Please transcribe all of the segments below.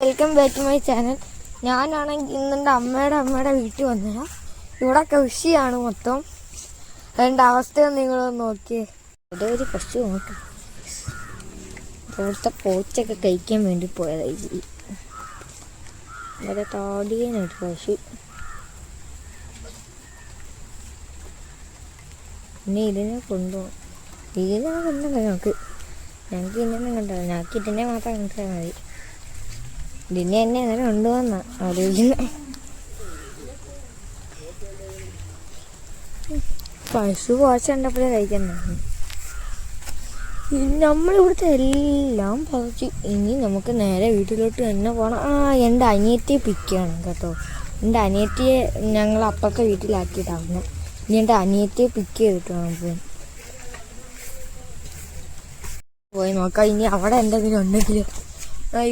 Welcome back to my channel. ഞാനാണെങ്കിൽ ഇന്നെൻ്റെ അമ്മയുടെ വീട്ടിൽ വന്നതാണ്. ഇവിടെ കൃഷിയാണ് മൊത്തം. അതിൻ്റെ അവസ്ഥ നിങ്ങളൊന്ന് നോക്കിയേ. ഇവിടെ ഒരു പശു നോക്കാം. ഇവിടുത്തെ പോച്ചൊക്കെ കഴിക്കാൻ വേണ്ടി പോയതായി. ഇവിടെ താടിയനൊരു പശു. പിന്നെ ഇതിനെ കൊണ്ടുപോകും. ഇതിനെ കണ്ടല്ലോ ഞങ്ങൾക്ക് ഇന്നെ കണ്ടോ. ഞങ്ങൾക്ക് ഇതിനെ മാത്രം കണ്ടാൽ മതി. ഇതിനെ എന്നെ അങ്ങനെ കൊണ്ടുവന്ന ആലോചിക്കുന്ന പശു പോച്ച കണ്ടപ്പോഴേ കഴിക്കുന്നതാണ്. നമ്മളിവിടുത്തെ എല്ലാം പറിച്ച് ഇനി നമുക്ക് നേരെ വീട്ടിലോട്ട് തന്നെ പോകണം. എൻ്റെ അനിയത്തിയെ പിക്കണം കേട്ടോ. എൻ്റെ അനിയത്തിയെ ഞങ്ങൾ അപ്പുറത്തെ വീട്ടിലാക്കിയിട്ടാണ്. ഇനി എൻ്റെ അനിയത്തിയെ പിക്ക് ചെയ്തിട്ട് വേണം പോയി നോക്കാം. ഇനി അവിടെ എന്തെങ്കിലും ഉണ്ടെങ്കിലോ.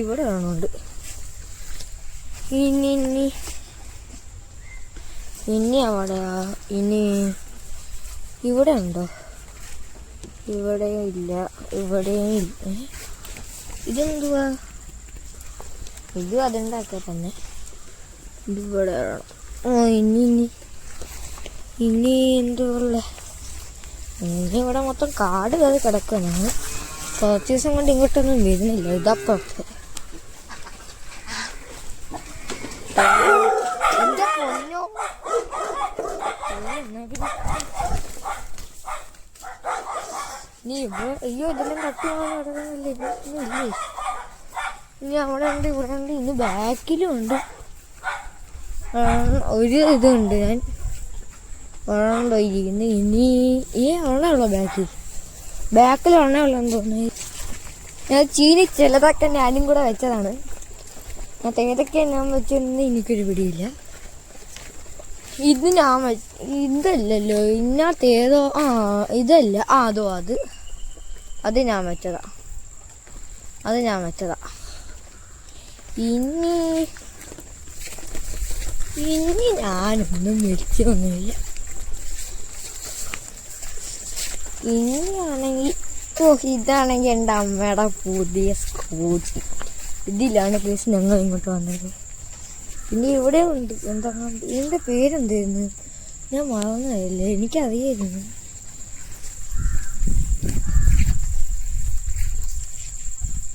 ഇവിടെ വേണമുണ്ട്. ഇനി അവിടെ ഇനി ഇവിടെ ഉണ്ടോ? ഇവിടെയും ഇല്ല, ഇവിടെയും ഇല്ല. ഇതെന്തുവാ? ഇതും അതുണ്ടാക്കുക തന്നെ. ഇതിവിടെ വേണം. ഇനി എന്തുള്ള ഇനി ഇവിടെ മൊത്തം കാട് കയറി കിടക്കുകയാണ്. കുറച്ച് ദിവസം കൊണ്ട് ഇങ്ങോട്ടൊന്നും വരുന്നില്ല. ഇതപ്പുറത്ത് നീ അയ്യോ ഇതെല്ലാം തട്ടി നടക്കുന്നില്ലേ? ഇല്ലേ ഇനി അവിടെ ഉണ്ട്, ഇവിടെ ഉണ്ട്. ഇന്ന് ബാക്കിലും ഉണ്ട് ഒരു ഇതുണ്ട്. ഞാൻ ഉള്ളോയിരിക്കുന്നു. ഇനി ഉള്ളോ ബാക്കിൽ ഉള്ളെന്ന് തോന്നുന്നു. ഞാൻ ചീനി ചിലതൊക്കെ ഞാനും കൂടെ വെച്ചതാണ്. ഏതൊക്കെ ഞാൻ വെച്ചിരുന്നത് എനിക്കൊരു പിടിയില്ല. ഇത് ഞാൻ ഇതല്ലല്ലോ, ഇന്നത്തെ ഏതോ ഇതല്ല. അത് ഞാൻ വെച്ചതാ. ഇനി ഞാനൊന്നും വെച്ചൊന്നുമില്ല. ഇനിയാണെങ്കിൽ ഇതാണെങ്കിൽ എൻ്റെ അമ്മയുടെ പുതിയ സ്കൂട്ടി. ഇതിലാണ് പ്ലീസ് ഞങ്ങൾ ഇങ്ങോട്ട് വന്നത്. പിന്നെ ഇവിടെ ഉണ്ട്. എന്താണ് ഇതിൻ്റെ പേരെന്തായിരുന്നു? ഞാൻ മറന്നതല്ലേ, എനിക്കറിയായിരുന്നു.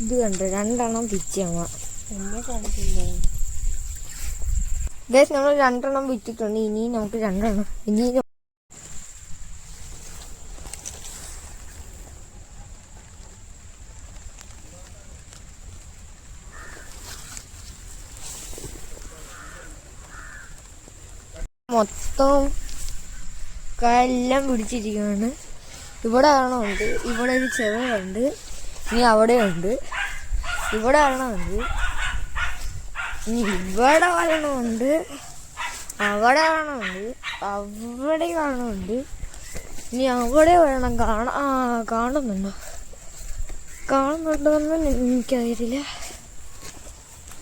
ഇത് കണ്ടോ, 2 പിച്ചമ്മ. എന്നെ കാണിച്ചില്ല ഗൈസ്. നമ്മൾ 2 വിറ്റിട്ടുണ്ട്. ഇനി നമുക്ക് 2 ഇനി മൊത്തം എല്ലാം പിടിച്ചിരിക്കുകയാണ്. ഇവിടെ ഉണ്ട്, ഇവിടെ ഒരു ചെറുതുണ്ട്. ഇനി അവിടെ ഉണ്ട്, ഇവിടെ ഉണ്ട്. ഇനി ഇവിടെ വരണമുണ്ട്, അവിടെ ഉണ്ട്, അവിടെ കാണുന്നുണ്ട്. ഇനി അവിടെ വേണം കാണുന്നുണ്ടോന്ന് എനിക്കറിയില്ല.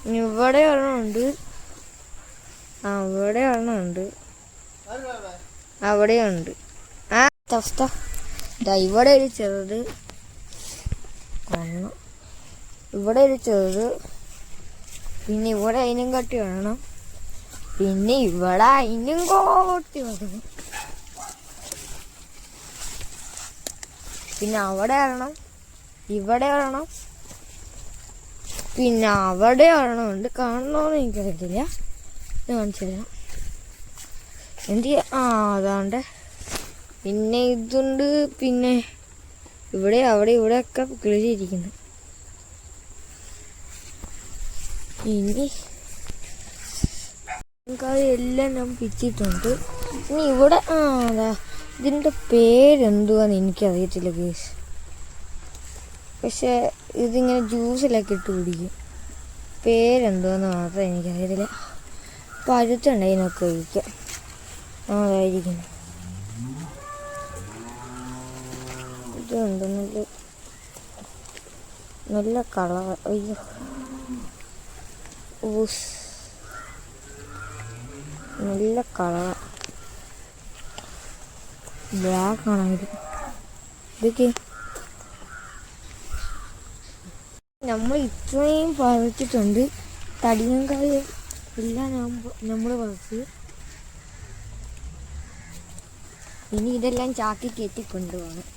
ഇനി ഇവിടെ വരണമുണ്ട്, അവിടെ ഉണ്ട്, അവിടെയുണ്ട്. അവസ്ഥ ഇവിടെ ഒരു ചെറുത്, ഇവിടെ ഒരു ചെറുത്. പിന്നെ ഇവിടെ അതിനും കട്ടി വേണം. പിന്നെ ഇവിടെ അതിനും കോട്ടി വേണം. പിന്നെ അവിടെ വരണം, ഇവിടെ വരണം, പിന്നെ അവിടെ വരണമുണ്ട്. കാണണമെന്ന് എനിക്കറിയത്തില്ല. കാണിച്ചില്ല എന്ത് അതാണ്ട്. പിന്നെ ഇതുണ്ട്. പിന്നെ ഇവിടെ അവിടെ ഇവിടെയൊക്കെ കിളിച്ചിരിക്കുന്നു. ഇനി എല്ലാം ഞാൻ പിച്ചിട്ടുണ്ട്. ഇനി ഇവിടെ അതാ ഇതിൻ്റെ പേരെന്തുവാന്ന് എനിക്കറിയത്തില്ല കേസ്. പക്ഷെ ഇതിങ്ങനെ ജ്യൂസിലൊക്കെ ഇട്ട് കുടിക്കും. പേരെന്തുവാന്ന് മാത്രം എനിക്കറിയത്തില്ല. പഴുത്തുണ്ടായിനൊക്കെ ഒഴിക്കാം. അതായിരിക്കുന്നു. ഇതുണ്ട് നല്ല കളർ. അയ്യോ നല്ല കളർ. ബ്ലാക്ക് ആണെങ്കിൽ ഇതൊക്കെ നമ്മൾ ഇത്രയും പറിച്ചിട്ടുണ്ട്. തടിയങ്കായ എല്ലാം നമ്മൾ വളർത്തി. ഇനി ഇതെല്ലാം ചാക്കി കയറ്റി കൊണ്ടുപോകണം.